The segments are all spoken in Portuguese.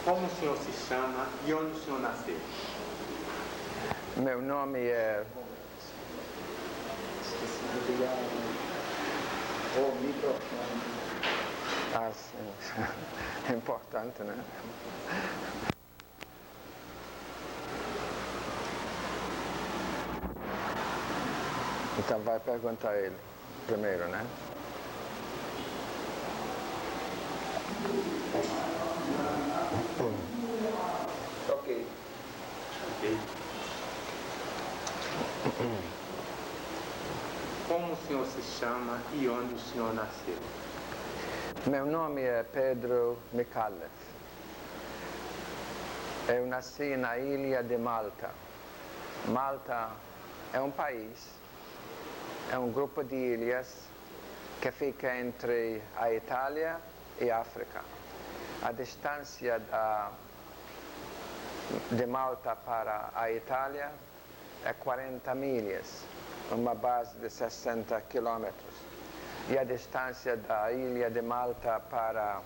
Como o senhor se chama e onde o senhor nasceu? Meu nome é... Esqueci de ligar o microfone. Ah, sim. É importante, né? Então vai perguntar a ele primeiro, né? Ok. Como o senhor se chama e onde o senhor nasceu? Meu nome é Pedro Micallef. Eu nasci na ilha de Malta. Malta é um país, é um grupo de ilhas que fica entre a Itália e a África. A distância de Malta para a Itália é 40 milhas, uma base de 60 quilômetros. E a distância da ilha de Malta para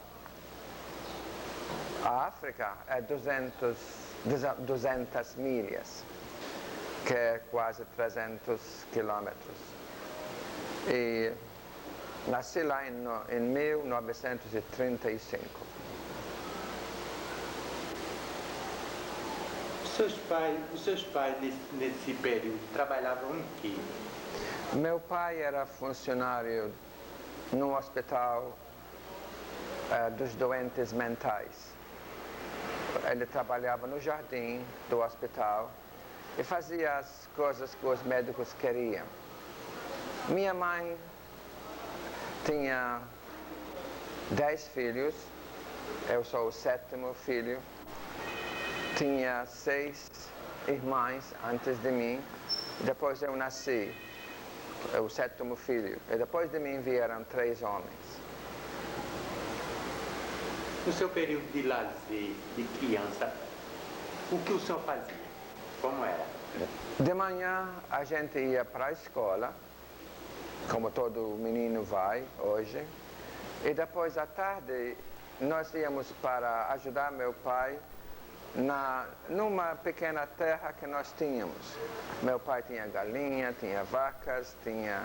a África é 200 milhas, que é quase 300 quilômetros. E nasci lá em 1935. Os seus pais nesse período trabalhavam em quê? Meu pai era funcionário no hospital dos doentes mentais. Ele trabalhava no jardim do hospital e fazia as coisas que os médicos queriam. Minha mãe tinha 10 filhos, eu sou o 7º filho. Tinha 6 irmãs antes de mim, depois eu nasci, o 7º filho, e depois de mim vieram 3 homens. No seu período de lazer, de criança, o que o senhor fazia? Como era? De manhã a gente ia para a escola, como todo menino vai hoje, e depois à tarde nós íamos para ajudar meu pai numa pequena terra que nós tínhamos. Meu pai tinha galinha, tinha vacas, tinha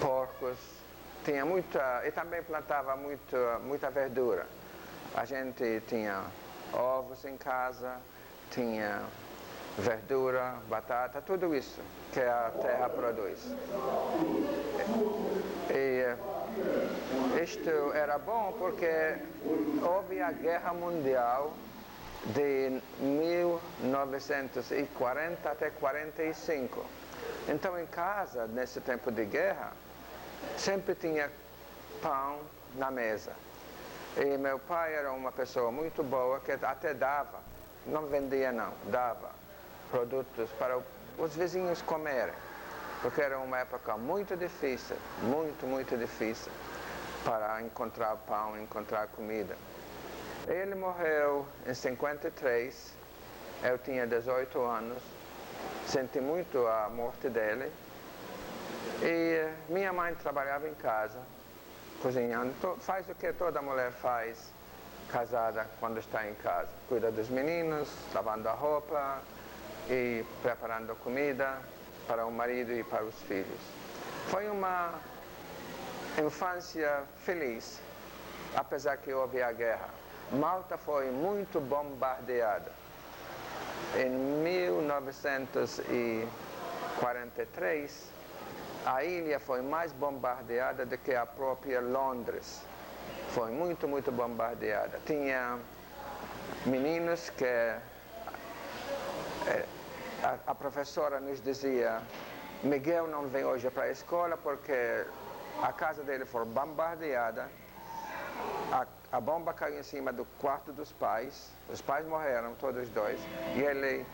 porcos, tinha muita, e também plantava muita verdura. A gente tinha ovos em casa, tinha verdura, batata, tudo isso que a terra produz. E isto era bom porque houve a Guerra Mundial de 1940 até 45. Então em casa, nesse tempo de guerra, sempre tinha pão na mesa. E meu pai era uma pessoa muito boa que até dava, não vendia não, dava produtos para os vizinhos comerem. Porque era uma época muito difícil, muito difícil para encontrar pão, encontrar comida. Ele morreu em 53, eu tinha 18 anos, senti muito a morte dele. E minha mãe trabalhava em casa, cozinhando, faz o que toda mulher faz, casada, quando está em casa. Cuida dos meninos, lavando a roupa e preparando comida para o marido e para os filhos. Foi uma infância feliz, apesar que houve a guerra. Malta foi muito bombardeada. Em 1943, a ilha foi mais bombardeada do que a própria Londres. Foi muito bombardeada. Tinha meninos que a professora nos dizia: Miguel não vem hoje para a escola porque a casa dele foi bombardeada, a bomba caiu em cima do quarto dos pais, os pais morreram, todos dois, e ele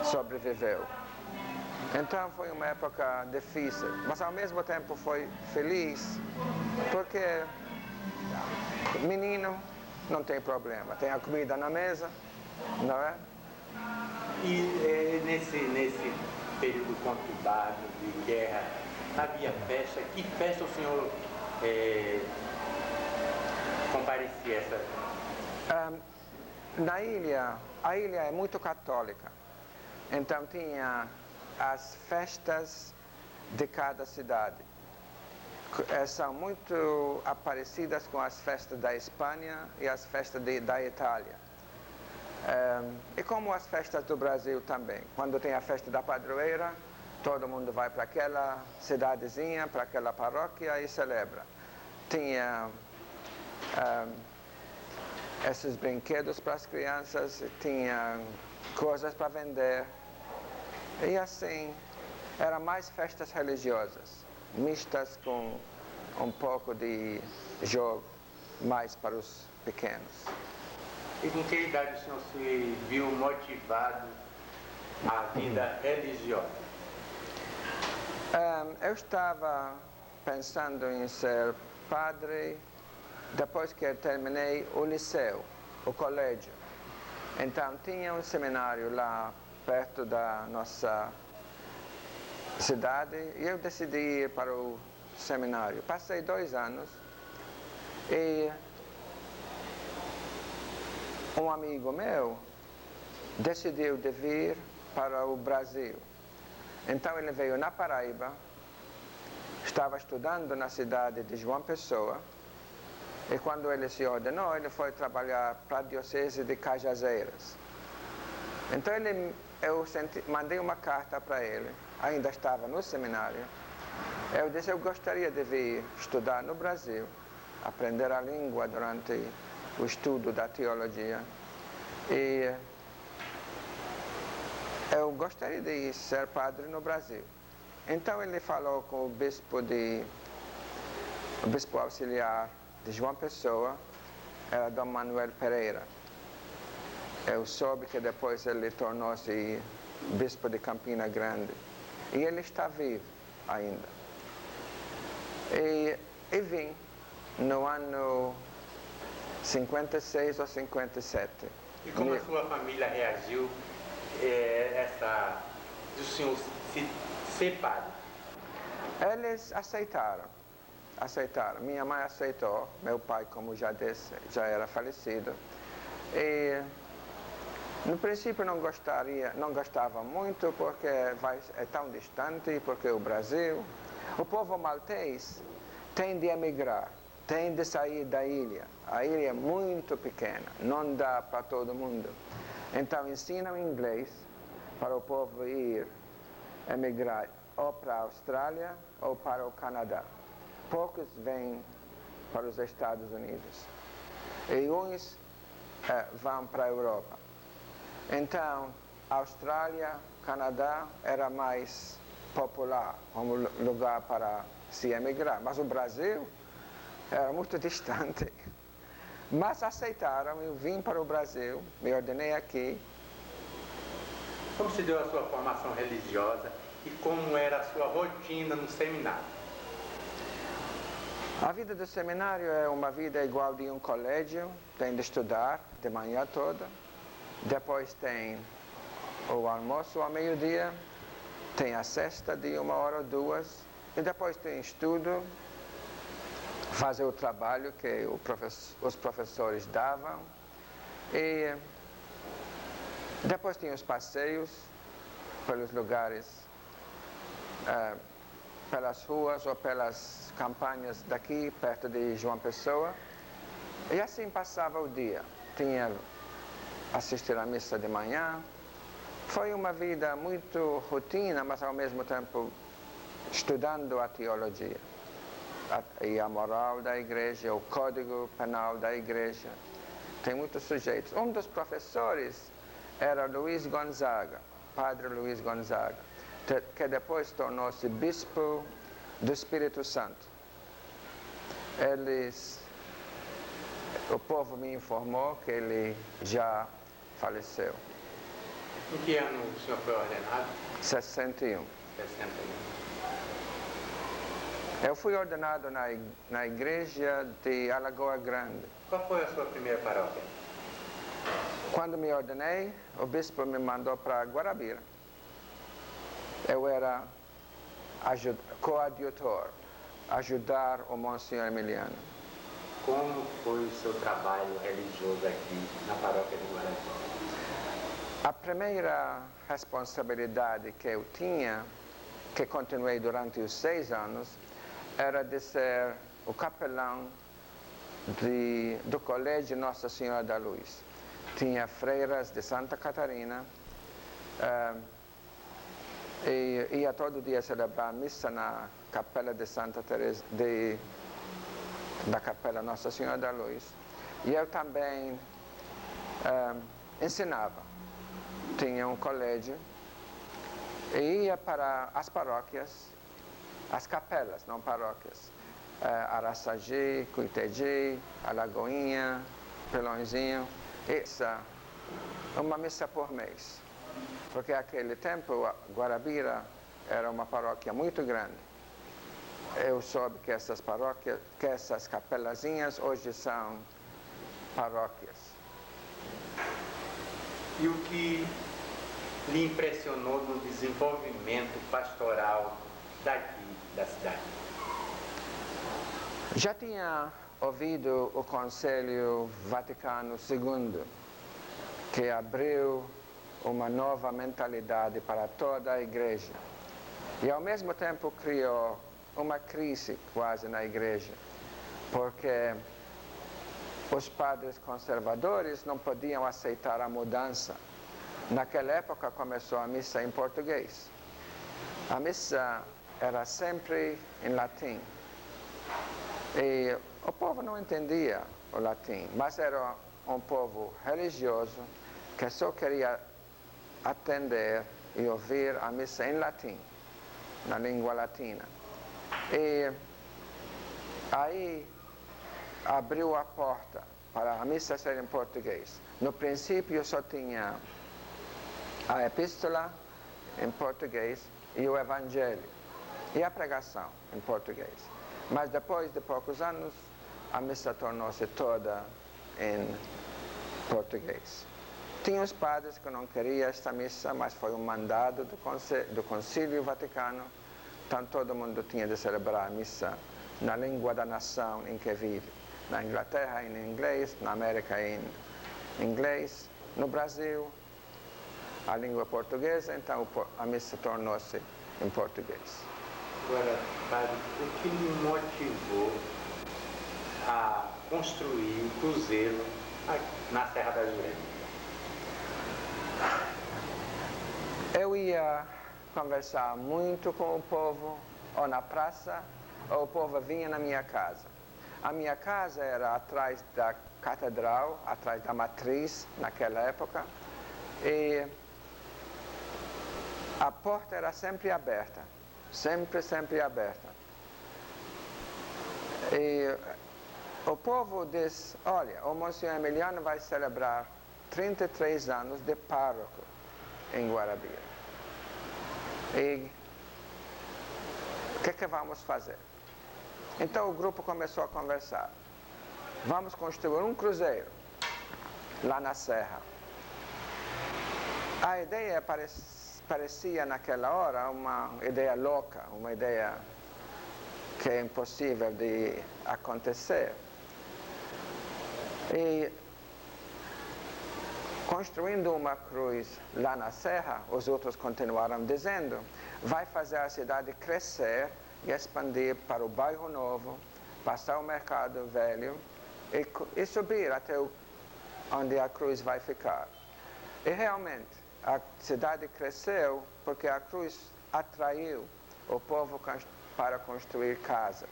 sobreviveu. Então foi uma época difícil, mas ao mesmo tempo foi feliz, porque menino não tem problema, tem a comida na mesa, não é? E nesse período conturbado de guerra, havia festa? Que festa o senhor comparecia essa... Na ilha, a ilha é muito católica, então tinha as festas de cada cidade. São muito parecidas com as festas da Espanha e as festas da Itália. E como as festas do Brasil também. Quando tem a festa da padroeira, todo mundo vai para aquela cidadezinha, para aquela paróquia e celebra. Tinha esses brinquedos para as crianças, tinha coisas para vender. E assim, eram mais festas religiosas, mistas com um pouco de jogo mais para os pequenos. E com que idade o senhor se viu motivado à vida religiosa? Eu estava pensando em ser padre depois que eu terminei o liceu, o colégio. Então tinha um seminário lá perto da nossa cidade e eu decidi ir para o seminário. Passei 2 anos e um amigo meu decidiu de vir para o Brasil. Então ele veio na Paraíba, estava estudando na cidade de João Pessoa e quando ele se ordenou, ele foi trabalhar para a diocese de Cajazeiras. Então mandei uma carta para ele, ainda estava no seminário. Eu disse, eu gostaria de vir estudar no Brasil, aprender a língua durante o estudo da teologia. E eu gostaria de ser padre no Brasil. Então ele falou com o bispo auxiliar de João Pessoa, era Dom Manuel Pereira. Eu soube que depois ele tornou-se bispo de Campina Grande. E ele está vivo ainda. E vim no ano 56 ou 57. E como a sua família reagiu do senhor ser padre? Eles aceitaram. Minha mãe aceitou, meu pai, como já disse, já era falecido. E no princípio não gostava muito porque é tão distante, porque o Brasil, o povo maltês tem de emigrar, tem de sair da ilha. A ilha é muito pequena, não dá para todo mundo. Então ensinam inglês para o povo emigrar ou para a Austrália ou para o Canadá. Poucos vêm para os Estados Unidos e uns vão para a Europa. Então, Austrália, Canadá era mais popular como lugar para se emigrar, mas o Brasil era muito distante. Mas aceitaram, eu vim para o Brasil, me ordenei aqui. Como se deu a sua formação religiosa e como era a sua rotina no seminário? A vida do seminário é uma vida igual de um colégio, tem de estudar de manhã toda, depois tem o almoço ao meio-dia, tem a cesta de 1 hora ou 2, e depois tem estudo, fazer o trabalho que os professores davam, e depois tem os passeios pelos lugares, pelas ruas ou pelas campanhas daqui, perto de João Pessoa. E assim passava o dia. Tinha assistir à missa de manhã. Foi uma vida muito rotina, mas ao mesmo tempo estudando a teologia e a moral da igreja, o código penal da igreja. Tem muitos sujeitos. Um dos professores era Luiz Gonzaga, Padre Luiz Gonzaga, que depois tornou-se bispo do Espírito Santo. O povo me informou que ele já faleceu. Em que ano o senhor foi ordenado? 61. 61. Eu fui ordenado na igreja de Alagoa Grande. Qual foi a sua primeira paróquia? Quando me ordenei, o bispo me mandou para Guarabira. Eu era coadjutor. ajudar o Monsenhor Emiliano. Como foi o seu trabalho religioso aqui na paróquia de Guarabira? A primeira responsabilidade que eu tinha, que continuei durante os 6 anos, era de ser o capelão do Colégio Nossa Senhora da Luz. Tinha freiras de Santa Catarina e ia todo dia celebrar a missa na capela de Santa Teresa, da capela Nossa Senhora da Luz. E eu também ensinava. Tinha um colégio e ia para as paróquias, as capelas, não paróquias. Araçagi, Cuitegi, Alagoinha, Pelõezinho. Uma missa por mês. Porque naquele tempo, Guarabira era uma paróquia muito grande. Eu soube que essas paróquias, que essas capelazinhas hoje são paróquias. E o que lhe impressionou no desenvolvimento pastoral daqui, da cidade? Já tinha ouvido o Conselho Vaticano II, que abriu uma nova mentalidade para toda a igreja. E ao mesmo tempo criou uma crise quase na igreja, porque os padres conservadores não podiam aceitar a mudança. Naquela época começou a missa em português. A missa era sempre em latim. E o povo não entendia o latim, mas era um povo religioso que só queria atender e ouvir a missa em latim, na língua latina. E aí abriu a porta para a missa ser em português. No princípio só tinha a epístola em português e o evangelho e a pregação em português. Mas depois de poucos anos, a missa tornou-se toda em português. Tinha os padres que não queriam esta missa, mas foi um mandado do Concílio Vaticano, então todo mundo tinha de celebrar a missa na língua da nação em que vive. Na Inglaterra em inglês, na América em inglês, no Brasil a língua portuguesa, então a missa tornou-se em português. Agora, padre, o que lhe motivou a construir o cruzeiro na Serra da Jurema? Eu ia conversar muito com o povo, ou na praça, ou o povo vinha na minha casa. A minha casa era atrás da catedral, atrás da matriz, naquela época, e a porta era sempre aberta, sempre aberta. E o povo diz, olha, o Monsenhor Emiliano vai celebrar 33 anos de pároco em Guarabira. E o que vamos fazer? Então o grupo começou a conversar. Vamos construir um cruzeiro lá na Serra. A ideia parecia naquela hora uma ideia louca, uma ideia que é impossível de acontecer. E construindo uma cruz lá na Serra, os outros continuaram dizendo, vai fazer a cidade crescer e expandir para o bairro novo, passar o mercado velho e subir até onde a cruz vai ficar. E realmente, a cidade cresceu porque a cruz atraiu o povo para construir casas.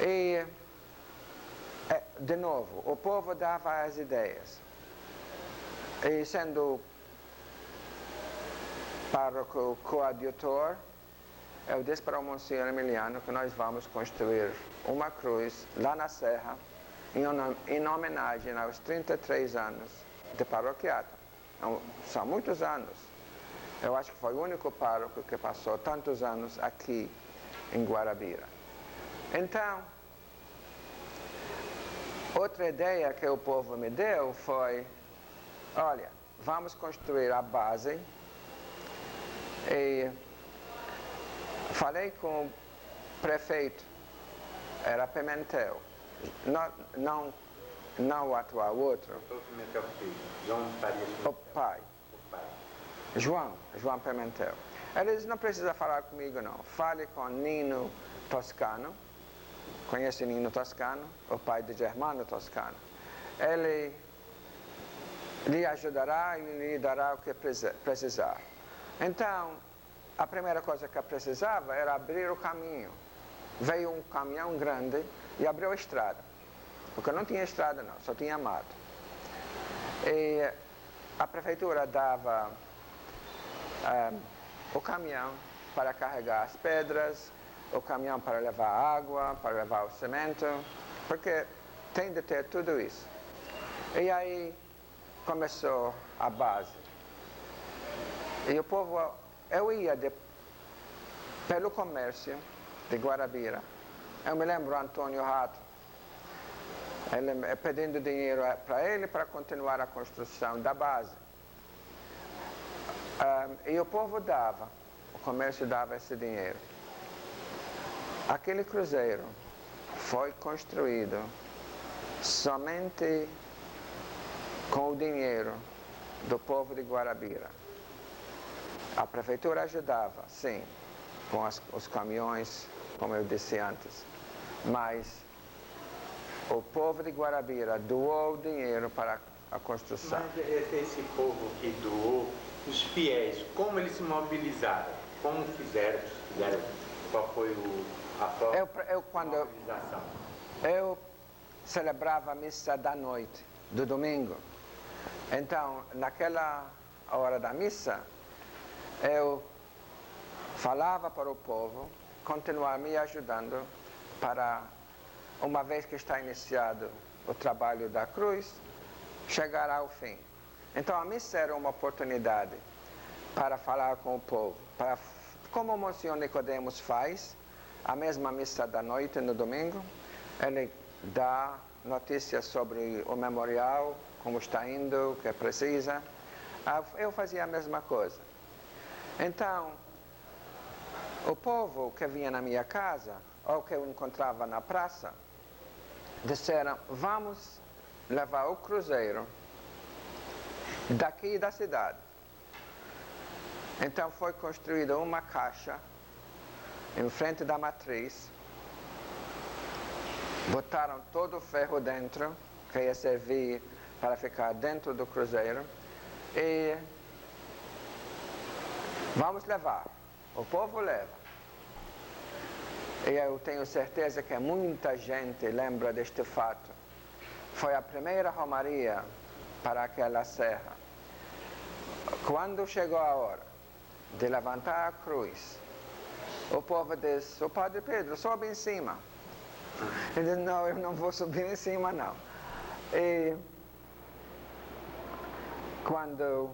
E, de novo, o povo dava as ideias. E sendo pároco coadjutor, eu disse para o Monsenhor Emiliano que nós vamos construir uma cruz lá na Serra em homenagem aos 33 anos de paroquiato. São muitos anos. Eu acho que foi o único pároco que passou tantos anos aqui em Guarabira. Então, outra ideia que o povo me deu foi, olha, vamos construir a base. E falei com prefeito era Pimentel, não o atual, o outro, Doutor Pimentel Filho, João Farias o Pimentel, pai, o pai. João Pimentel. Ele disse, não precisa falar comigo não, fale com Nino Toscano, conhece Nino Toscano, o pai de Germano Toscano. Ele lhe ajudará e lhe dará o que precisar. Então, a primeira coisa que eu precisava era abrir o caminho. Veio um caminhão grande e abriu a estrada. Porque não tinha estrada não, só tinha mato. E a prefeitura dava o caminhão para carregar as pedras, o caminhão para levar água, para levar o cimento, porque tem de ter tudo isso. E aí começou a base. E o povo, eu ia pelo comércio de Guarabira. Eu me lembro Antônio Rato, ele pedindo dinheiro para ele para continuar a construção da base. E o povo dava, o comércio dava esse dinheiro. Aquele cruzeiro foi construído somente com o dinheiro do povo de Guarabira. A prefeitura ajudava, sim, com os caminhões, como eu disse antes, mas o povo de Guarabira doou o dinheiro para a construção. Mas esse povo que doou, os fiéis, como eles se mobilizaram? Como fizeram? Qual foi a forma de mobilização? Eu celebrava a missa da noite, do domingo. Então, naquela hora da missa, eu falava para o povo continuar me ajudando para, uma vez que está iniciado o trabalho da cruz, chegar ao fim. Então a missa era uma oportunidade para falar com o povo, como o Monsenhor Nicodemos faz, a mesma missa da noite no domingo, ele dá notícias sobre o memorial, como está indo, o que precisa. Eu fazia a mesma coisa. Então, o povo que vinha na minha casa, ou que eu encontrava na praça, disseram, vamos levar o cruzeiro daqui da cidade. Então foi construída uma caixa em frente da matriz, botaram todo o ferro dentro, que ia servir para ficar dentro do cruzeiro, e vamos levar. O povo leva. E eu tenho certeza que muita gente lembra deste fato. Foi a primeira romaria para aquela serra. Quando chegou a hora de levantar a cruz, o povo disse, o Padre Pedro, sobe em cima. Ele disse, não, eu não vou subir em cima não. E quando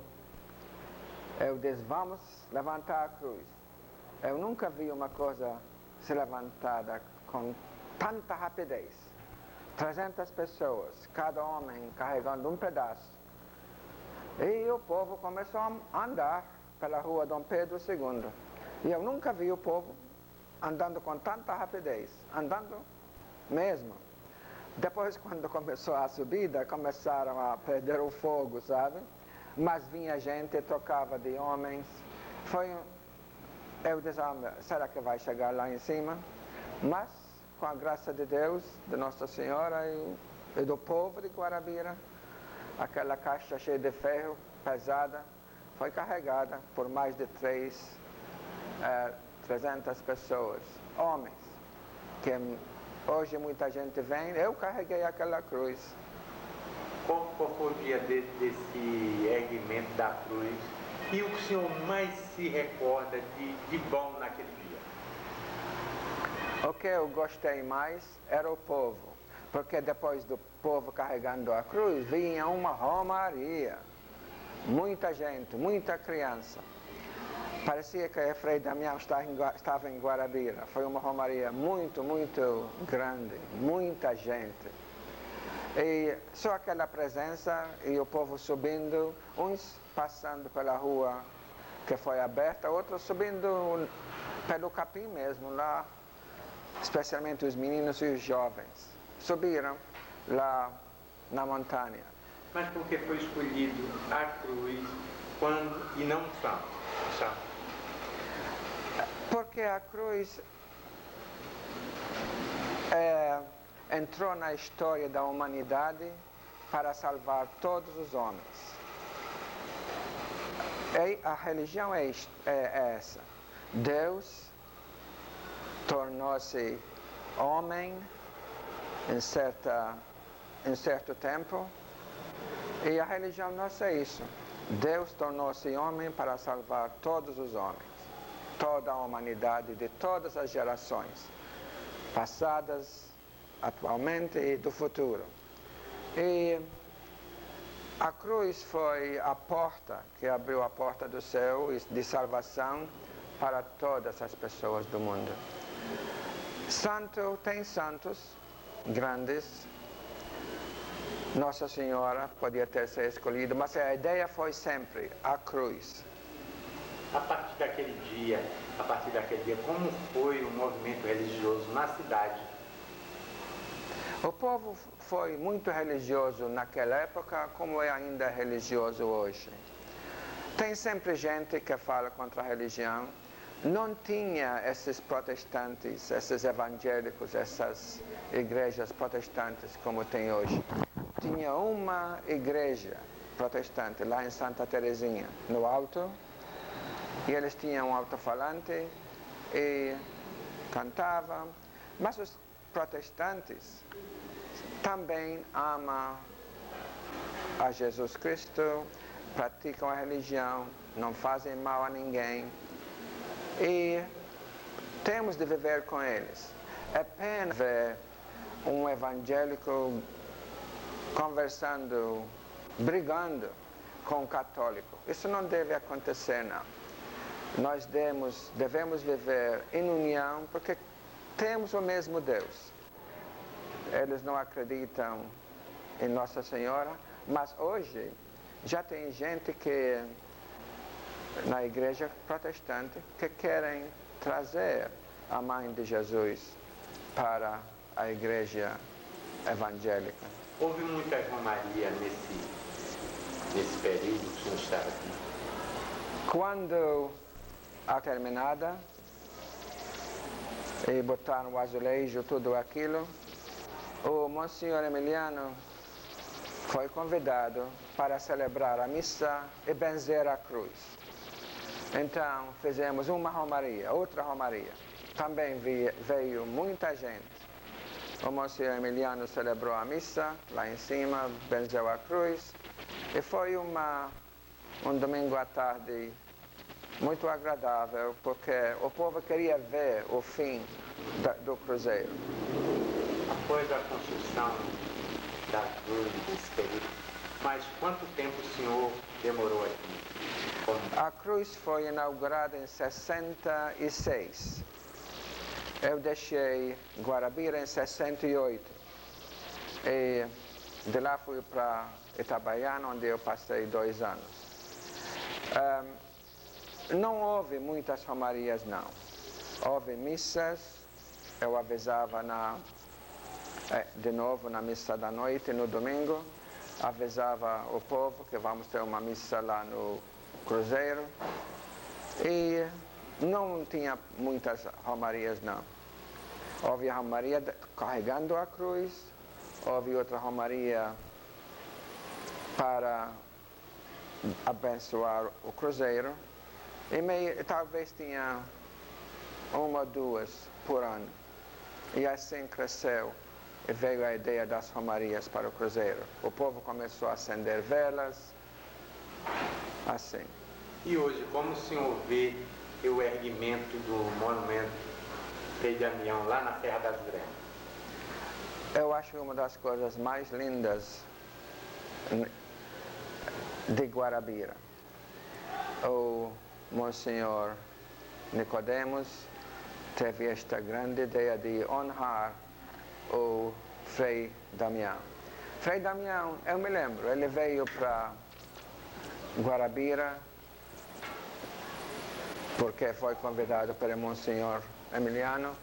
eu disse, vamos levantar a cruz, eu nunca vi uma coisa se levantada com tanta rapidez. 300 pessoas, cada homem carregando um pedaço. E o povo começou a andar pela rua Dom Pedro II. E eu nunca vi o povo andando com tanta rapidez, andando mesmo. Depois, quando começou a subida, começaram a perder o fogo, sabe? Mas vinha gente, trocava de homens. Eu disse, será que vai chegar lá em cima? Mas, com a graça de Deus, de Nossa Senhora e do povo de Guarabira, aquela caixa cheia de ferro, pesada, foi carregada por mais de 300 pessoas, homens, que hoje muita gente vem, eu carreguei aquela cruz. Qual foi o dia desse erguimento da cruz? E o que o senhor mais se recorda de bom naquele dia? O que eu gostei mais era o povo, porque depois do povo carregando a cruz, vinha uma romaria. Muita gente, muita criança. Parecia que a Frei Damião estava em Guarabira. Foi uma romaria muito, muito grande, muita gente. E só aquela presença e o povo subindo, uns passando pela rua que foi aberta, outros subindo pelo capim mesmo, lá especialmente os meninos e os jovens, subiram lá na montanha. Mas por que foi escolhido a cruz e não o santo? Porque a cruz entrou na história da humanidade para salvar todos os homens. A religião é essa. Deus tornou-se homem em certo tempo, e a religião nossa é isso. Deus tornou-se homem para salvar todos os homens, toda a humanidade de todas as gerações, passadas, atualmente e do futuro. E a cruz foi a porta que abriu a porta do céu de salvação para todas as pessoas do mundo. Tem santos grandes. Nossa Senhora podia ter sido escolhida, mas a ideia foi sempre a cruz. A partir daquele dia, como foi o movimento religioso na cidade? O povo foi muito religioso naquela época, como é ainda religioso hoje. Tem sempre gente que fala contra a religião. Não tinha esses protestantes, esses evangélicos, essas igrejas protestantes como tem hoje. Tinha uma igreja protestante lá em Santa Teresinha, no alto, e eles tinham um alto-falante e cantavam. Mas os protestantes também amam a Jesus Cristo, praticam a religião, não fazem mal a ninguém, e temos de viver com eles. É pena ver um evangélico conversando, brigando com um católico. Isso não deve acontecer, não. Nós devemos viver em união, porque temos o mesmo Deus. Eles não acreditam em Nossa Senhora, mas hoje já tem gente que na igreja protestante que querem trazer a mãe de Jesus para a igreja evangélica. Houve muita romaria nesse período que o senhor estava aqui? Quando a terminada e botaram o azulejo, tudo aquilo, o Monsenhor Emiliano foi convidado para celebrar a missa e benzer a cruz. Então fizemos uma romaria, outra romaria. Também veio muita gente. O Monsenhor Emiliano celebrou a missa lá em cima, benzeu a cruz, e foi um domingo à tarde muito agradável, porque o povo queria ver o fim do cruzeiro. Após a construção da cruz desse período, mas quanto tempo o senhor demorou aqui? A cruz foi inaugurada em 66. Eu deixei Guarabira em 68. E de lá fui para Itabaiana, onde eu passei 2 anos. Não houve muitas romarias, não. Houve missas. Eu avisava de novo na missa da noite, no domingo. Avisava o povo que vamos ter uma missa lá no cruzeiro. E não tinha muitas romarias, não. Houve a romaria carregando a cruz, houve outra romaria para abençoar o cruzeiro, e talvez tinha 1 ou 2 por ano. E assim cresceu e veio a ideia das romarias para o cruzeiro. O povo começou a acender velas, assim. E hoje, como o senhor vê o erguimento do monumento Frei Damião lá na Serra das Gremas? Eu acho uma das coisas mais lindas de Guarabira. O Monsenhor Nicodemos teve esta grande ideia de honrar o Frei Damião. Frei Damião, eu me lembro, ele veio para Guarabira porque foi convidado pelo Monsenhor Emiliano,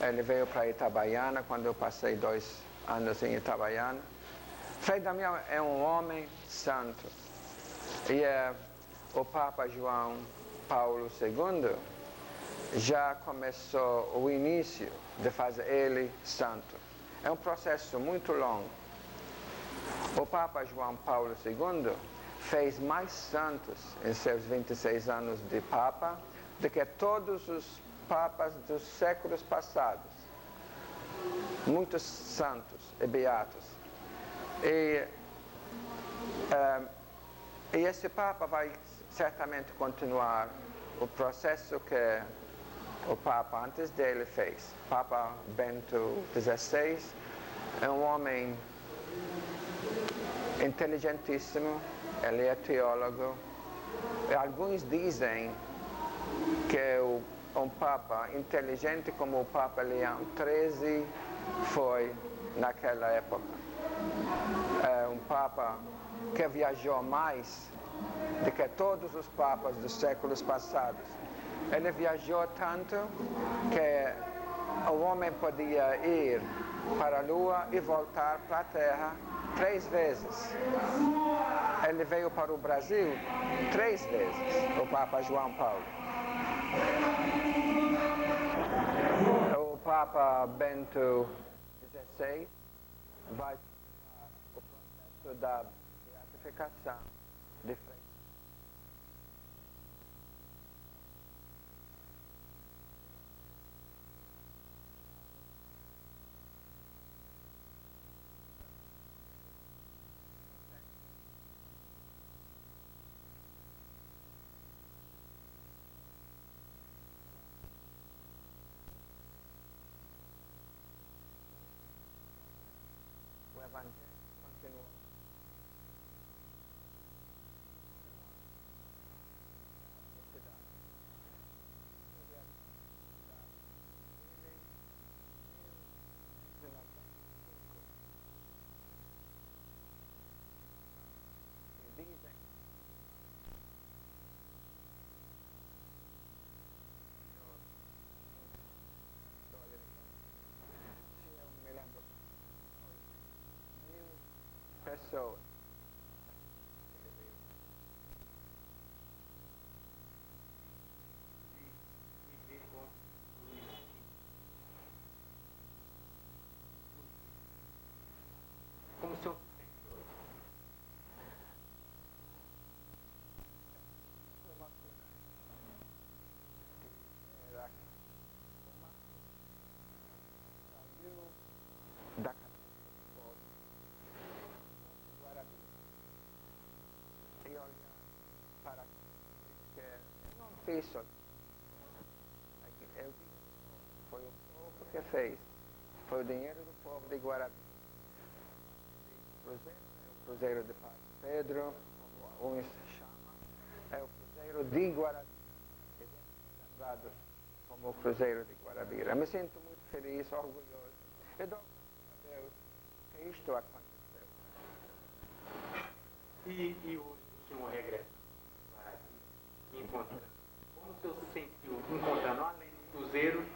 Ele veio para Itabaiana quando eu passei 2 anos em Itabaiana. Frei Damião é um homem santo. E o Papa João Paulo II já começou o início de fazer ele santo. É um processo muito longo. O Papa João Paulo II fez mais santos em seus 26 anos de Papa do que todos os papas dos séculos passados. Muitos santos e beatos. E esse Papa vai certamente continuar o processo que o Papa antes dele fez. Papa Bento XVI é um homem inteligentíssimo, ele é teólogo. E alguns dizem que um Papa inteligente como o Papa Leão XIII foi naquela época. É um Papa que viajou mais do que todos os papas dos séculos passados. Ele viajou tanto que o homem podia ir para a Lua e voltar para a Terra 3 vezes. Ele veio para o Brasil 3 vezes, o Papa João Paulo. O Papa Bento XVI vai o processo da beatificação de Frei. O Evangelho continua. Pessoas. Como se eu... Da e olhar para que eu não fiz só. Foi o povo que fez. Foi o dinheiro do povo de Guarabi. O Cruzeiro de Padre Pedro, como uns chama, é o Cruzeiro de Guarabi. Ele é lembrado como o Cruzeiro de Guarabira. Eu me sinto muito feliz, orgulhoso. Eu dou graças a Deus que isto aconteceu. E hoje o senhor regressa para encontrando. Como o senhor se sentiu encontrando, além do Cruzeiro,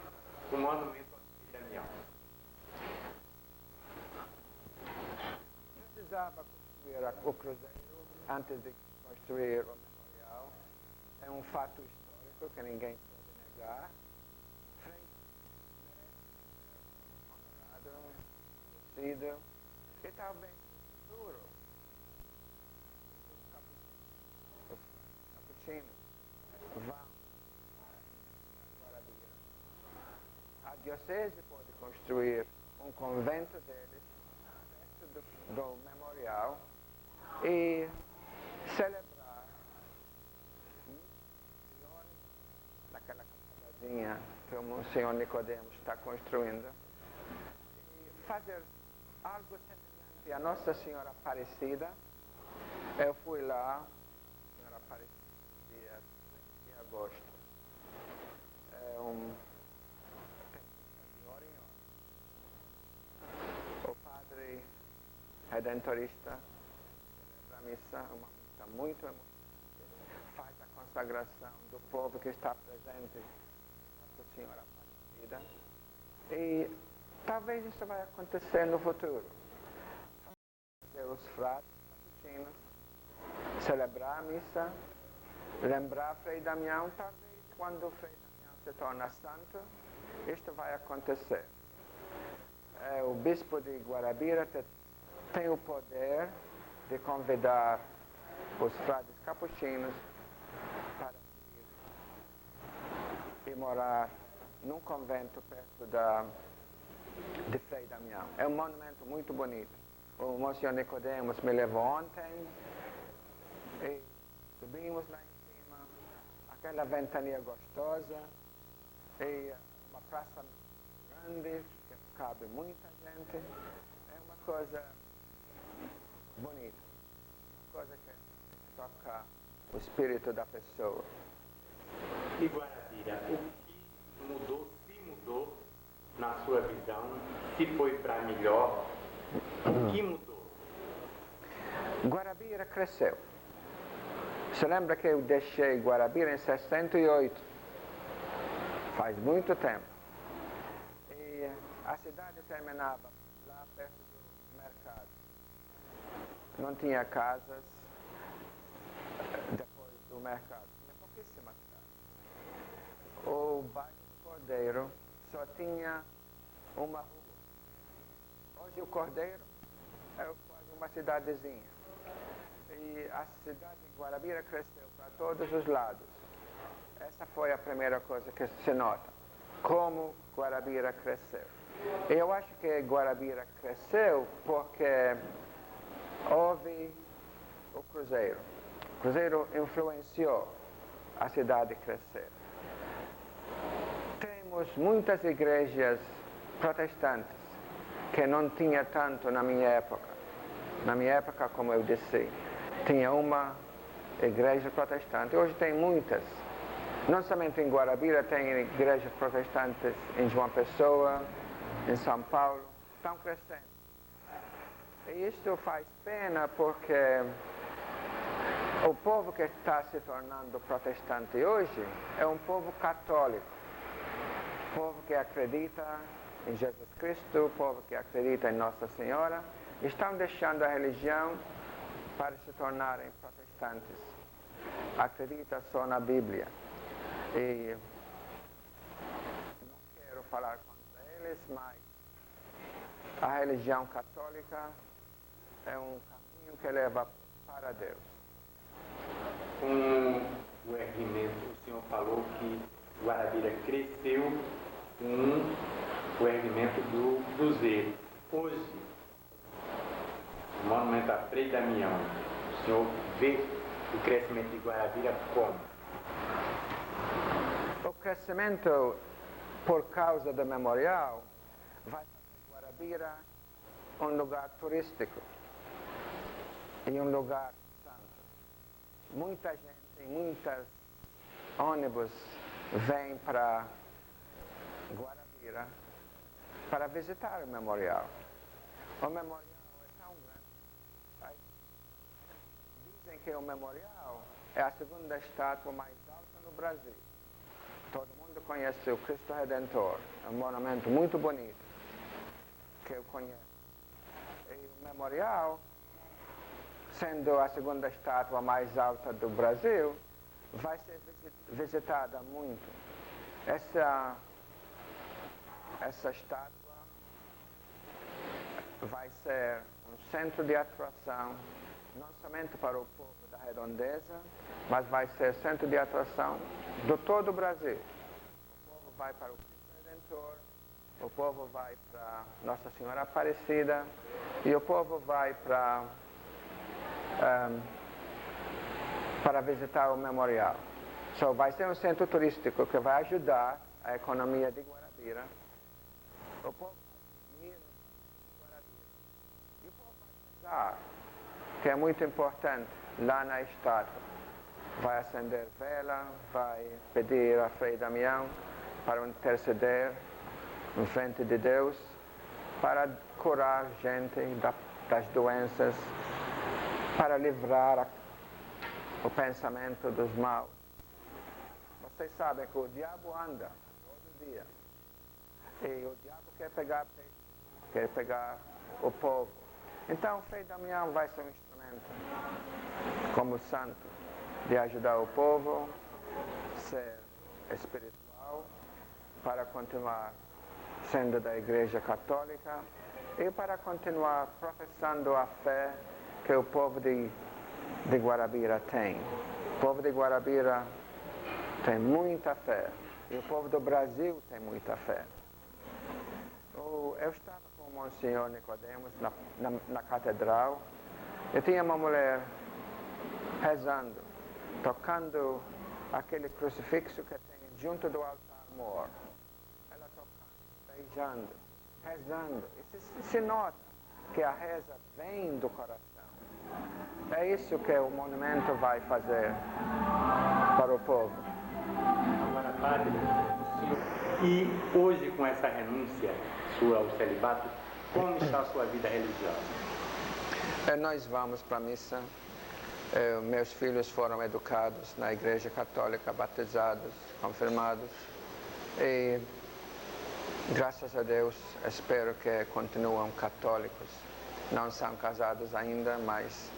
o monumento ao Frei Damião? Precisava construir o Cruzeiro antes de construir o memorial. É um fato histórico que ninguém pode negar. Frei merece ser honorado, conhecido e talvez no futuro os capuchinos vão a Guarabira. A diocese pode construir um convento deles perto do memorial e celebrar naquela capelazinha que o Monsenhor Nicodemos está construindo e fazer algo semelhante à Nossa Senhora Aparecida. Eu fui lá, Senhora Aparecida, dia 3 de agosto. É um de hora em hora. O padre redentorista celebra a missa, uma missa muito emocionante. Faz a consagração do povo que está presente, Nossa Senhora Aparecida. E talvez isso vai acontecer no futuro. Os frades capuchinos, celebrar a missa, lembrar Frei Damião, talvez quando Frei Damião se torna santo, isto vai acontecer. O bispo de Guarabira tem o poder de convidar os frades capuchinos para ir e morar num convento perto de Frei Damião. É um monumento muito bonito. O Monsenhor Nicodemos me levou ontem e subimos lá em cima, aquela ventania gostosa e uma praça grande que cabe muita gente. É uma coisa bonita, uma coisa que toca o espírito da pessoa. E Guarabira, o que mudou, se mudou, na sua visão, se foi para melhor, o que mudou? Guarabira cresceu. Você lembra que eu deixei Guarabira em 68? Faz muito tempo. E a cidade terminava lá perto do mercado. Não tinha casas depois do mercado. Tinha pouquíssimas casas. O bairro do Cordeiro só tinha uma rua. Hoje o Cordeiro é quase uma cidadezinha. E a cidade de Guarabira cresceu para todos os lados. Essa foi a primeira coisa que se nota. Como Guarabira cresceu. E eu acho que Guarabira cresceu porque houve o Cruzeiro. O Cruzeiro influenciou a cidade a crescer. Temos muitas igrejas protestantes que não tinha tanto na minha época. Na minha época, como eu disse, tinha uma igreja protestante. Hoje tem muitas. Não somente em Guarabira, tem igrejas protestantes em João Pessoa, em São Paulo. Estão crescendo. E isto faz pena porque o povo que está se tornando protestante hoje é um povo católico. Povo que acredita em Jesus Cristo, povo que acredita em Nossa Senhora, estão deixando a religião para se tornarem protestantes. Acredita só na Bíblia. E não quero falar contra eles, mas a religião católica é um caminho que leva para Deus. Com o erguimento, o senhor falou que Guarabira cresceu com o erguimento do Cruzeiro. Hoje, o monumento a Frei Damião, o senhor vê o crescimento de Guarabira como? O crescimento, por causa do memorial, vai fazer Guarabira um lugar turístico e um lugar santo. Muita gente, muitos ônibus vêm para Guarabira para visitar o memorial. O memorial é tão grande. Dizem que o memorial é a segunda estátua mais alta no Brasil. Todo mundo conhece o Cristo Redentor. É um monumento muito bonito que eu conheço. E o memorial, sendo a segunda estátua mais alta do Brasil, vai ser visitada muito. Essa estátua vai ser um centro de atração, não somente para o povo da Redondeza, mas vai ser centro de atração de todo o Brasil. O povo vai para o Cristo Redentor, o povo vai para Nossa Senhora Aparecida e o povo vai para visitar o memorial. So, vai ser um centro turístico que vai ajudar a economia de Guarabira. O povo vai ir em Guarabira. E o povo vai rezar, que é muito importante, lá na estátua. Vai acender vela, vai pedir a Frei Damião para interceder em frente de Deus, para curar gente das doenças, para livrar o pensamento dos maus. Vocês sabem que o diabo anda todo dia. E o diabo quer pegar quer pegar o povo. Então, Frei Damião vai ser um instrumento, como santo, de ajudar o povo, ser espiritual, para continuar sendo da Igreja Católica e para continuar professando a fé que o povo de Guarabira tem. O povo de Guarabira tem muita fé e o povo do Brasil tem muita fé. Eu estava com o Monsenhor Nicodemos na catedral e tinha uma mulher rezando, tocando aquele crucifixo que tem junto do altar-mor. Ela tocando, beijando, rezando. E se nota que a reza vem do coração. É isso que o monumento vai fazer para o povo. Agora, padre, e hoje com essa renúncia sua ao celibato, como está a sua vida religiosa? Nós vamos para a missa. Meus filhos foram educados na Igreja Católica, batizados, confirmados. E, graças a Deus, espero que continuam católicos. Não são casados ainda, mas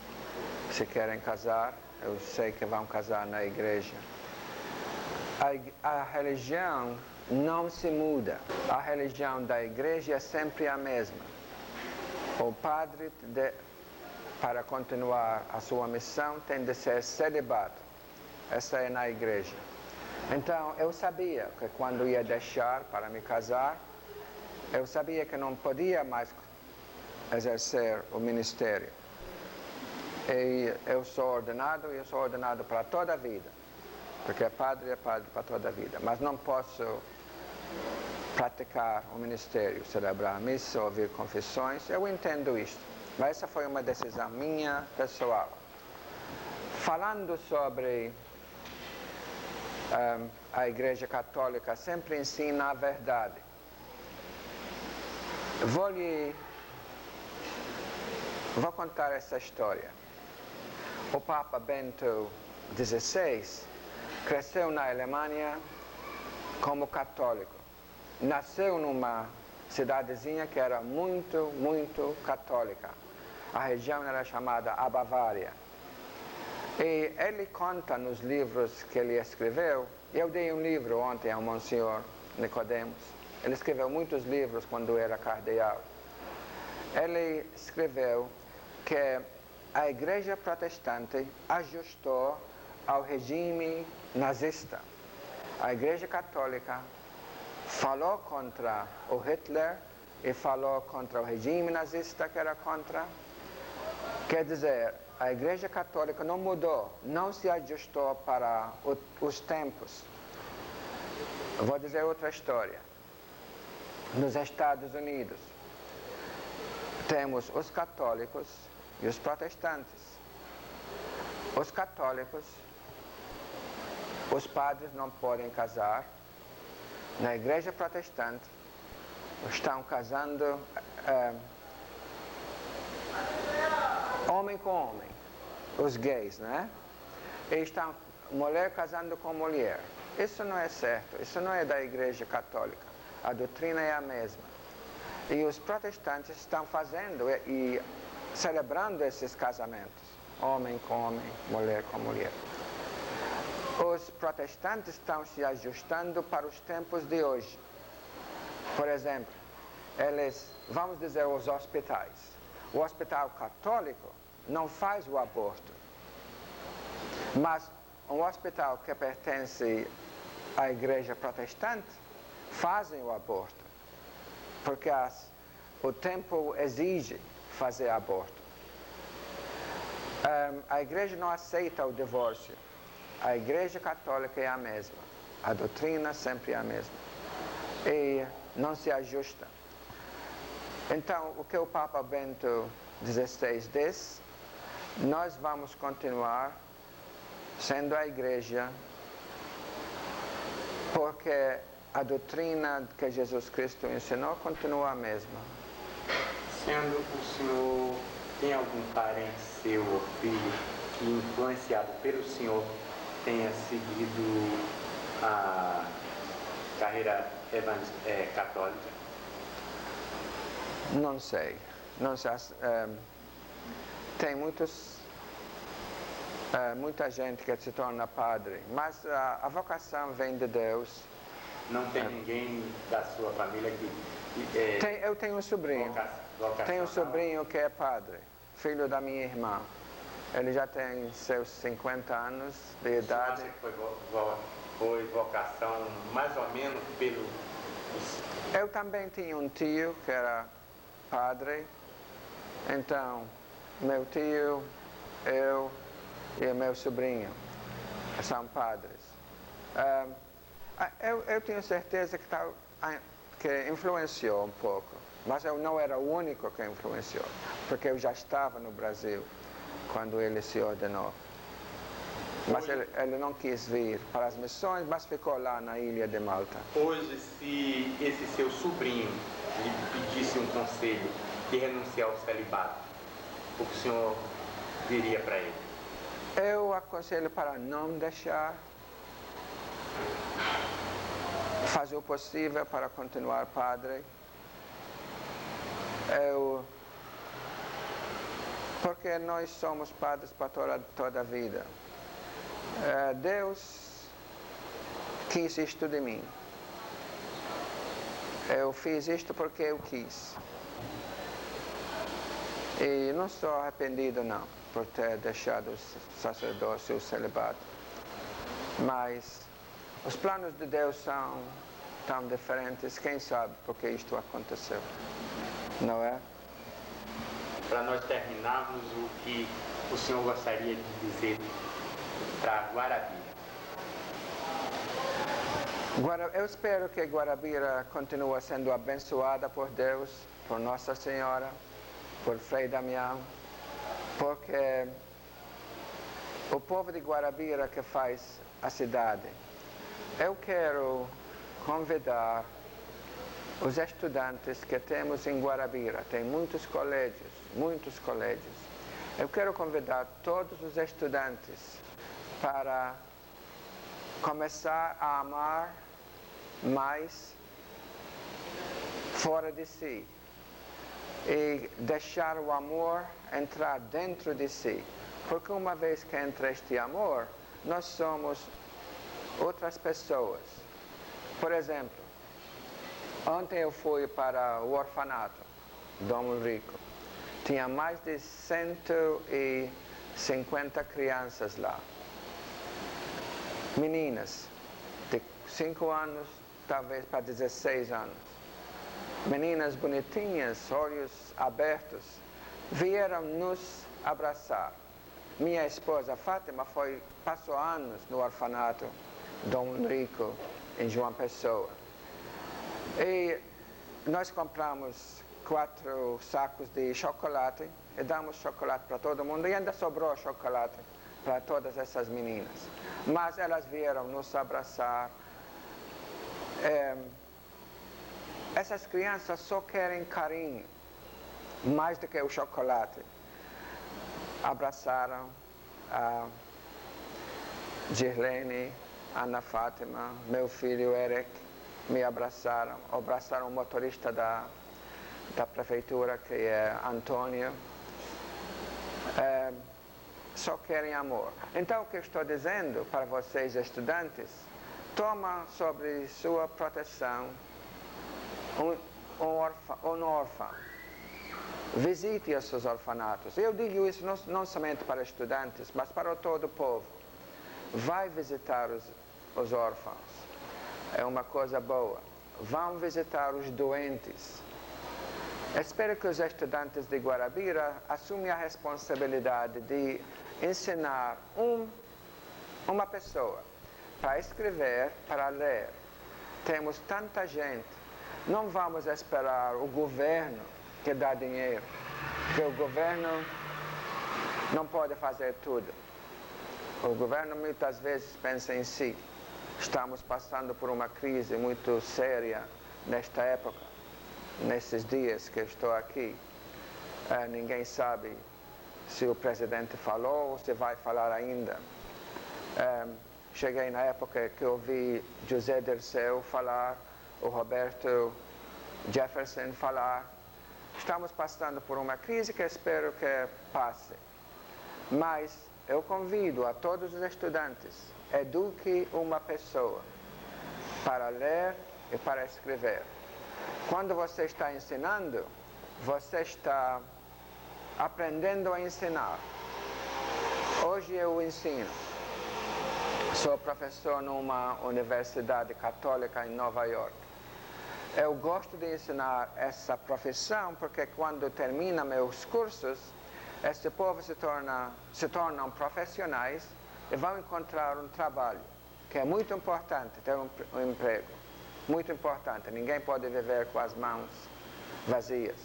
se querem casar, eu sei que vão casar na igreja. A religião não se muda. A religião da igreja é sempre a mesma. O padre, para continuar a sua missão, tem de ser celibato. Essa é na igreja. Então, eu sabia que quando ia deixar para me casar, eu sabia que não podia mais exercer o ministério. E eu sou ordenado para toda a vida, porque é padre para toda a vida. Mas não posso praticar o ministério, celebrar a missa, ouvir confissões. Eu entendo isso, mas essa foi uma decisão minha, pessoal. Falando sobre a Igreja Católica, sempre ensina a verdade. Vou contar essa história. O Papa Bento XVI cresceu na Alemanha como católico. Nasceu numa cidadezinha que era muito, muito católica. A região era chamada a Bavária. E ele conta nos livros que ele escreveu, eu dei um livro ontem ao Monsenhor Nicodemos. Ele escreveu muitos livros quando era cardeal. Ele escreveu que a Igreja Protestante ajustou ao regime nazista. A Igreja Católica falou contra o Hitler e falou contra o regime nazista que era contra. Quer dizer, a Igreja Católica não mudou, não se ajustou para os tempos. Vou dizer outra história. Nos Estados Unidos, temos os católicos e os protestantes. Os católicos, os padres não podem casar. Na Igreja Protestante, estão casando homem com homem, os gays, né? E estão mulher casando com mulher. Isso não é certo, isso não é da Igreja Católica. A doutrina é a mesma. E os protestantes estão fazendo e celebrando esses casamentos, homem com homem, mulher com mulher. Os protestantes estão se ajustando para os tempos de hoje. Por exemplo, vamos dizer, os hospitais. O hospital católico não faz o aborto, mas um hospital que pertence à Igreja Protestante fazem o aborto, porque o tempo exige fazer aborto. A Igreja não aceita o divórcio. A Igreja Católica é a mesma. A doutrina sempre é a mesma. E não se ajusta. Então, o que o Papa Bento XVI diz, nós vamos continuar sendo a Igreja, porque a doutrina que Jesus Cristo ensinou continua a mesma. Sendo o senhor, tem algum parente seu ou filho que, influenciado pelo senhor, tenha seguido a carreira católica? Não sei. Não sei. Tem muita gente que se torna padre, mas a vocação vem de Deus. Não tem ninguém da sua família que Eu tenho um sobrinho. Tenho um sobrinho que é padre, filho da minha irmã. Ele já tem seus 50 anos de idade. Você acha que foi vocação mais ou menos pelo... Eu também tinha um tio que era padre. Então, meu tio, eu e meu sobrinho são padres. Eu tenho certeza que influenciou um pouco, mas eu não era o único que influenciou, porque eu já estava no Brasil quando ele se ordenou. Mas ele não quis vir para as missões, mas ficou lá na ilha de Malta. Hoje, se esse seu sobrinho lhe pedisse um conselho de renunciar ao celibato, o que o senhor diria para ele? Eu aconselho para não deixar, fazer o possível para continuar padre. Porque nós somos padres para toda a vida. Deus quis isto de mim. Eu fiz isto porque eu quis. E não estou arrependido não, por ter deixado o sacerdócio e o celibato. Mas os planos de Deus são tão diferentes, quem sabe porque isto aconteceu, não é? Para nós terminarmos, o que o senhor gostaria de dizer para Guarabira? Eu espero que Guarabira continue sendo abençoada por Deus, por Nossa Senhora, por Frei Damião, porque o povo de Guarabira que faz a cidade. Eu quero convidar os estudantes que temos em Guarabira, tem muitos colégios. Eu quero convidar todos os estudantes para começar a amar mais fora de si e deixar o amor entrar dentro de si, porque uma vez que entra este amor, nós somos outras pessoas. Por exemplo, ontem eu fui para o orfanato Dom Ulrico. Tinha mais de 150 crianças lá. Meninas de 5 anos, talvez para 16 anos. Meninas bonitinhas, olhos abertos, vieram nos abraçar. Minha esposa Fátima passou anos no orfanato Dom Ulrico, em João Pessoa. E nós compramos 4 sacos de chocolate e damos chocolate para todo mundo e ainda sobrou chocolate para todas essas meninas. Mas elas vieram nos abraçar. Essas crianças só querem carinho, mais do que o chocolate. Abraçaram a Girlene, Ana Fátima, meu filho Eric, me abraçaram o motorista da prefeitura, que é Antônio. Só querem amor. Então, o que eu estou dizendo para vocês, estudantes, toma sobre sua proteção um órfão. Visite esses orfanatos. Eu digo isso não somente para estudantes, mas para todo o povo. Vai visitar os órfãos. É uma coisa boa. Vão visitar os doentes. Espero que os estudantes de Guarabira assumam a responsabilidade de ensinar uma pessoa para escrever, para ler. Temos tanta gente. Não vamos esperar o governo que dá dinheiro, porque o governo não pode fazer tudo. O governo muitas vezes pensa em si. Estamos passando por uma crise muito séria nesta época, nesses dias que estou aqui. Ninguém sabe se o presidente falou ou se vai falar ainda. Cheguei na época que ouvi José Dirceu falar, o Roberto Jefferson falar. Estamos passando por uma crise que espero que passe. Mas eu convido a todos os estudantes, eduque uma pessoa para ler e para escrever. Quando você está ensinando, você está aprendendo a ensinar. Hoje eu ensino. Sou professor numa universidade católica em Nova York. Eu gosto de ensinar essa profissão porque quando termina meus cursos, este povo se tornam profissionais e vão encontrar um trabalho, que é muito importante ter um emprego. Muito importante. Ninguém pode viver com as mãos vazias.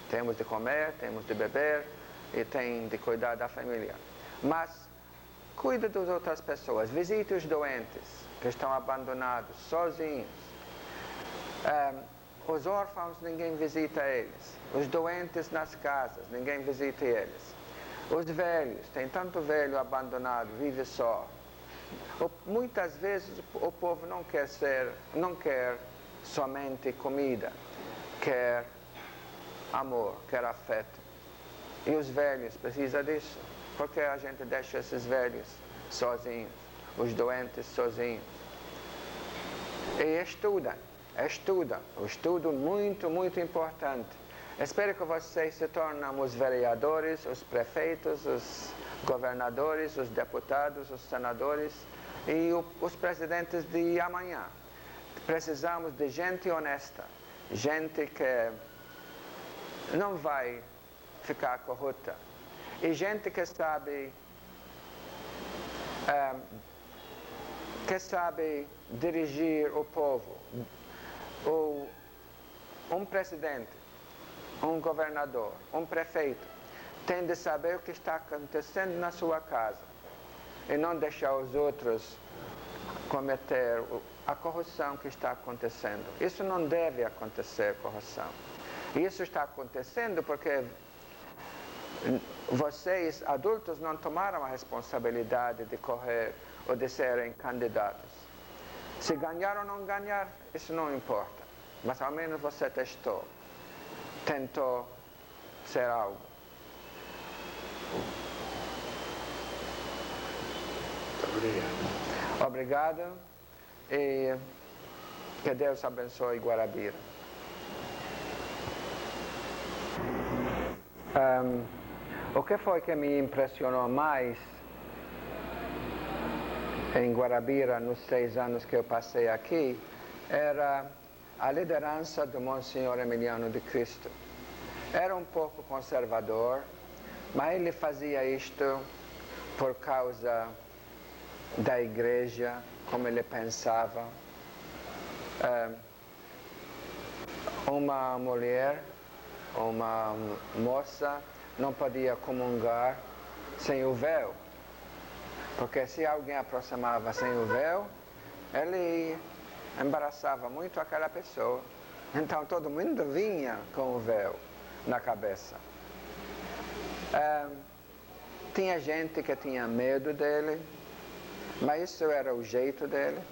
Temos de comer, temos de beber e tem de cuidar da família. Mas cuide das outras pessoas. Visite os doentes que estão abandonados, sozinhos. Os órfãos, ninguém visita eles. Os doentes nas casas, ninguém visita eles. Os velhos, tem tanto velho abandonado, vive só. Muitas vezes o povo não quer somente comida, quer amor, quer afeto. E os velhos precisam disso, porque a gente deixa esses velhos sozinhos, os doentes sozinhos. E estudam. O estudo muito, muito importante. Espero que vocês se tornem os vereadores, os prefeitos, os governadores, os deputados, os senadores e os presidentes de amanhã. Precisamos de gente honesta, gente que não vai ficar corrupta e gente que sabe dirigir o povo. Um presidente, um governador, um prefeito tem de saber o que está acontecendo na sua casa e não deixar os outros cometer a corrupção que está acontecendo. Isso não deve acontecer, corrupção. Isso está acontecendo porque vocês, adultos, não tomaram a responsabilidade de correr ou de serem candidatos. Se ganhar ou não ganhar, isso não importa. Mas ao menos você tentou ser algo. Obrigado. Obrigado e que Deus abençoe Guarabira. O que foi que me impressionou mais em Guarabira, nos 6 anos que eu passei aqui, era a liderança do Monsenhor Emiliano de Cristo. Era um pouco conservador, mas ele fazia isto por causa da igreja, como ele pensava. Uma mulher, uma moça, não podia comungar sem o véu, porque se alguém aproximava sem o véu, ele embaraçava muito aquela pessoa. Então todo mundo vinha com o véu na cabeça. Tinha gente que tinha medo dele, mas isso era o jeito dele.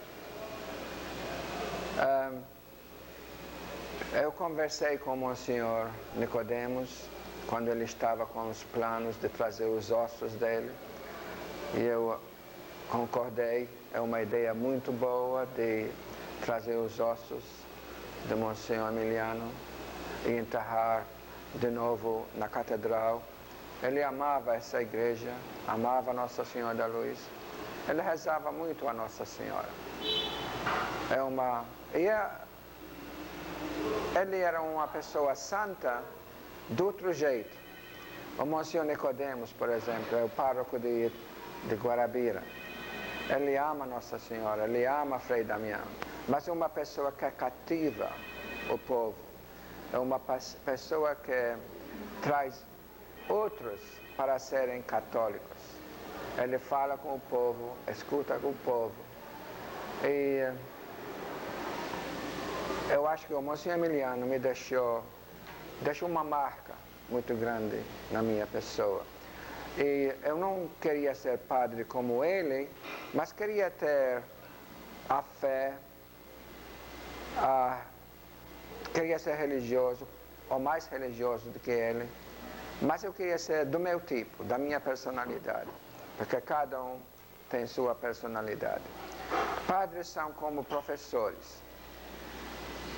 Eu conversei com o Monsenhor Nicodemos quando ele estava com os planos de trazer os ossos dele, e eu concordei. É uma ideia muito boa de trazer os ossos do Monsenhor Emiliano e enterrar de novo na catedral. Ele amava essa igreja, amava Nossa Senhora da Luz. Ele rezava muito a Nossa Senhora. Ele era uma pessoa santa de outro jeito. O Monsenhor Nicodemos, por exemplo, é o pároco de Guarabira. Ele ama Nossa Senhora, ele ama Frei Damião. Mas é uma pessoa que cativa o povo. É uma pessoa que traz outros para serem católicos. Ele fala com o povo, escuta com o povo. E eu acho que o Monsenhor Emiliano me deixou uma marca muito grande na minha pessoa. E eu não queria ser padre como ele, mas queria ter a fé, queria ser religioso ou mais religioso do que ele, mas eu queria ser do meu tipo, da minha personalidade, porque cada um tem sua personalidade. Padres são como professores.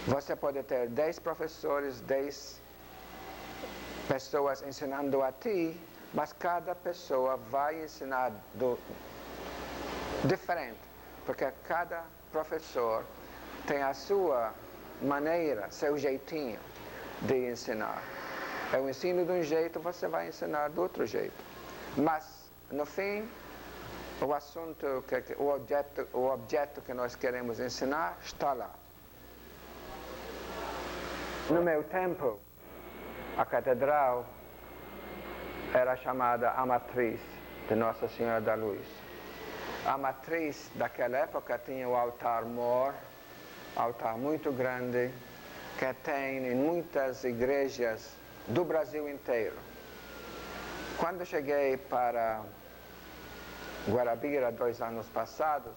Você pode ter 10 professores, 10 pessoas ensinando a ti, mas cada pessoa vai ensinar diferente, porque cada professor tem a sua maneira, seu jeitinho de ensinar. Eu ensino de um jeito, você vai ensinar de outro jeito. Mas, no fim, o assunto, o objeto que nós queremos ensinar está lá. No meu tempo, a catedral era chamada a matriz de Nossa Senhora da Luz. A matriz daquela época tinha o altar-mor, altar muito grande, que tem em muitas igrejas do Brasil inteiro. Quando cheguei para Guarabira 2 anos passados,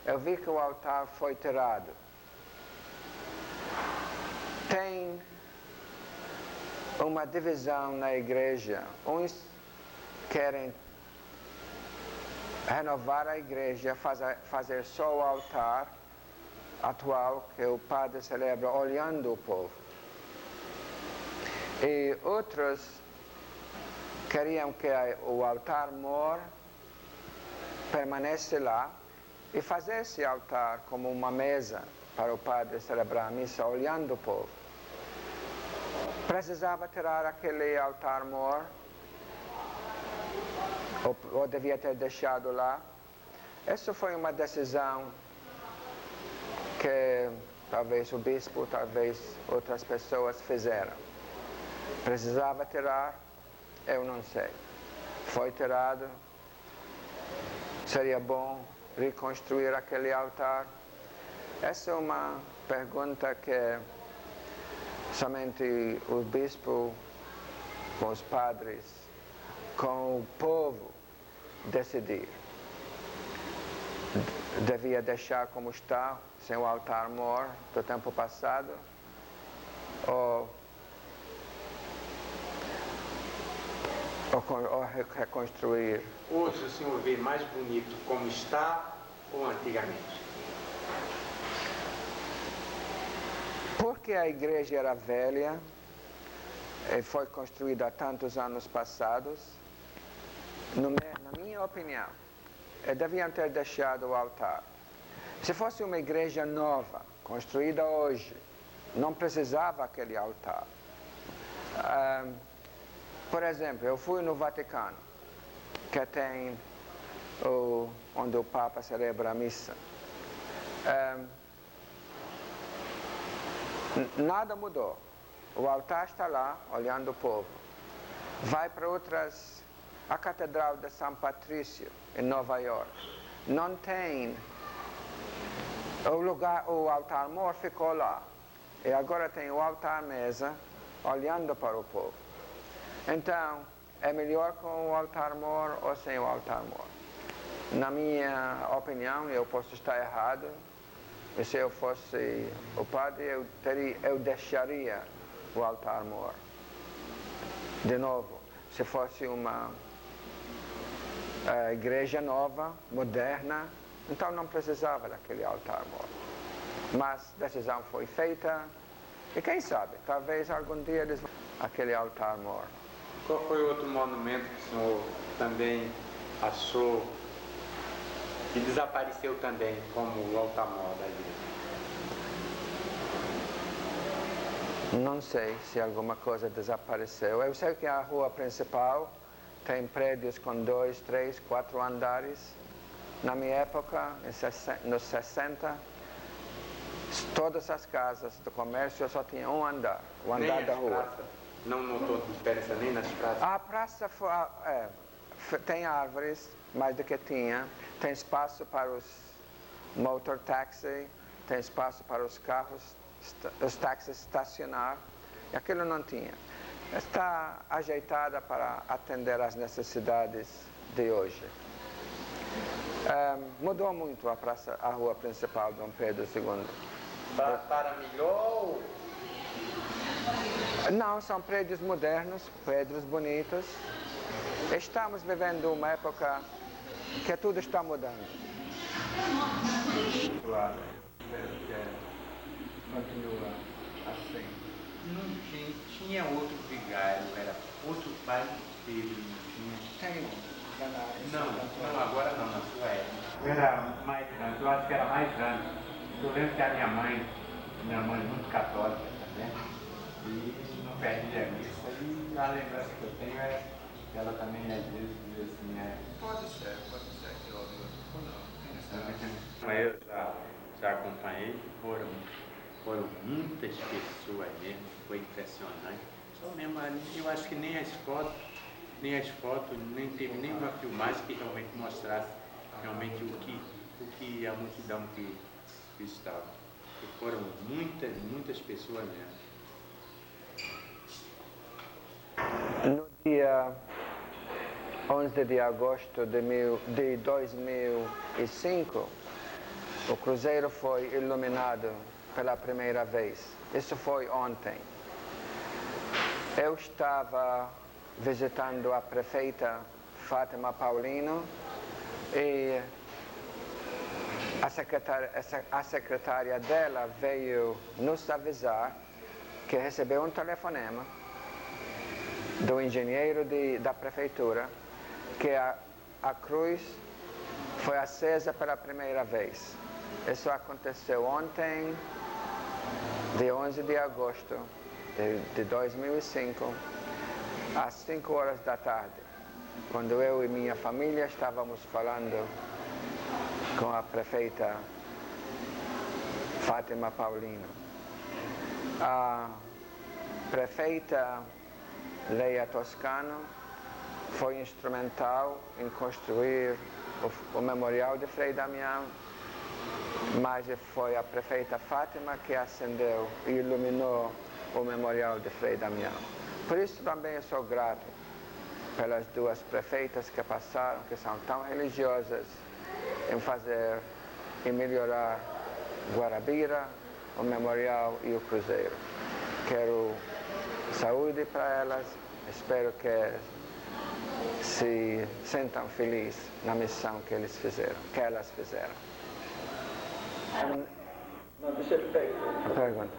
eu vi que o altar foi tirado. Tem uma divisão na igreja. Uns querem renovar a igreja, fazer só o altar atual que o padre celebra olhando o povo. E outros queriam que o altar-mor permanecesse lá e fazer esse altar como uma mesa para o padre celebrar a missa olhando o povo. Precisava tirar aquele altar-mor, ou devia ter deixado lá. Essa foi uma decisão que talvez o bispo, talvez outras pessoas fizeram. Precisava tirar, eu não sei. Foi tirado. Seria bom reconstruir aquele altar? Essa é uma pergunta que somente o bispo, com os padres, com o povo decidir. Devia deixar como está, sem o altar-mor do tempo passado, ou reconstruir. Hoje o senhor vê mais bonito como está ou antigamente? Porque a igreja era velha e foi construída há tantos anos passados, na minha opinião, deviam ter deixado o altar. Se fosse uma igreja nova, construída hoje, não precisava aquele altar. Por exemplo, eu fui no Vaticano, que tem onde o Papa celebra a missa. Nada mudou. O altar está lá, olhando o povo. Vai para outras... A Catedral de São Patrício, em Nova York, não tem... O altar-mor ficou lá. E agora tem o altar-mesa, olhando para o povo. Então, é melhor com o altar-mor ou sem o altar-mor? Na minha opinião, eu posso estar errado, e se eu fosse o padre, eu deixaria o altar-mor. De novo, se fosse uma igreja nova, moderna, então não precisava daquele altar-mor. Mas a decisão foi feita, e quem sabe, talvez algum dia eles vão aquele altar-mor. Qual foi outro monumento que o senhor também achou que desapareceu também como o altar-mor da igreja? Não sei se alguma coisa desapareceu. Eu sei que a rua principal tem prédios com 2, 3, 4 andares. Na minha época, nos 60, todas as casas do comércio só tinham um andar, o andar da rua. Praças, não notou diferença nem nas praças? A praça tem árvores, mais do que tinha. Tem espaço para os motor taxi, tem espaço para os carros, os táxis estacionar. E aquilo não tinha. Está ajeitada para atender às necessidades de hoje. Mudou muito a rua principal de Dom Pedro II. Para melhor Não, são prédios modernos, prédios bonitos. Estamos vivendo uma época que tudo está mudando. Claro, espero que continua assim. Não tinha outro vigário, era outro pai Pedro, não tinha. Não, agora não, na sua época. Era mais grande, eu acho que era mais grande. Eu lembro que a minha mãe muito católica também, e não perdia a missa, e a lembrança que eu tenho é que ela também às vezes diz assim, pode ser que eu não. Eu já acompanhei, foram muitas pessoas mesmo, foi impressionante. Só mesmo ali, eu acho que nem as fotos, nem teve nenhuma filmagem que realmente mostrasse realmente o que a multidão que estava. E foram muitas pessoas mesmo. No dia 11 de agosto de 2005, o cruzeiro foi iluminado pela primeira vez. Isso foi ontem. Eu estava visitando a prefeita Fátima Paulino e a secretária dela veio nos avisar que recebeu um telefonema do engenheiro da prefeitura que a cruz foi acesa pela primeira vez. Isso aconteceu ontem, dia 11 de agosto de 2005, às 5 horas da tarde, quando eu e minha família estávamos falando com a prefeita Fátima Paulino. A prefeita Leia Toscano foi instrumental em construir o memorial de Frei Damião, mas foi a prefeita Fátima que acendeu e iluminou o memorial de Frei Damião. Por isso também eu sou grato pelas duas prefeitas que passaram, que são tão religiosas em fazer e melhorar Guarabira, o memorial e o cruzeiro. Quero saúde para elas, espero que se sintam felizes na missão que elas fizeram. Não, deixa eu perguntar. A pergunta.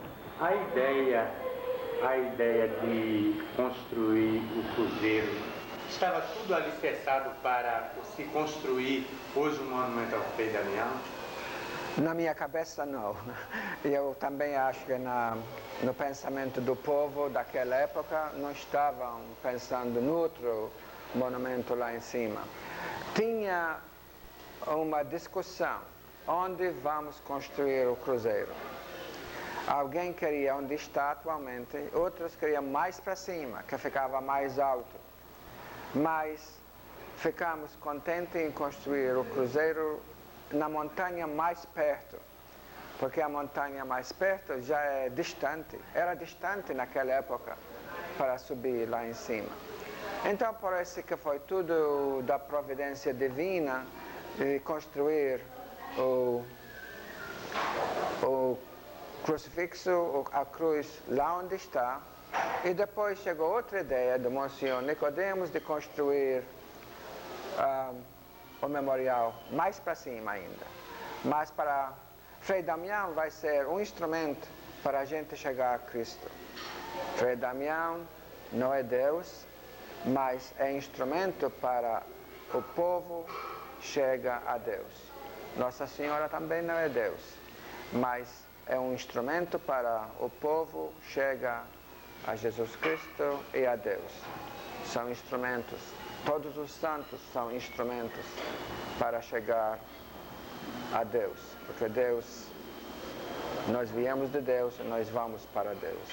A ideia de construir o cruzeiro estava tudo alicerçado para se construir hoje o monumento ao Frei Damião? Na minha cabeça, não. Eu também acho que no pensamento do povo daquela época não estavam pensando no outro monumento lá em cima. Tinha uma discussão, onde vamos construir o cruzeiro? Alguém queria onde está atualmente, outros queriam mais para cima, que ficava mais alto. Mas ficamos contentes em construir o cruzeiro na montanha mais perto, porque a montanha mais perto já é distante, era distante naquela época para subir lá em cima. Então parece que foi tudo da providência divina de construir o crucifixo, a cruz lá onde está, e depois chegou outra ideia do Monsenhor Nicodemos de construir o memorial mais para cima ainda. Mas para Frei Damião vai ser um instrumento para a gente chegar a Cristo. Frei Damião não é Deus, mas é instrumento para o povo chegar a Deus. Nossa Senhora também não é Deus, mas é um instrumento para o povo chegar a Jesus Cristo e a Deus. São instrumentos. Todos os santos são instrumentos para chegar a Deus, porque Deus, nós viemos de Deus e nós vamos para Deus.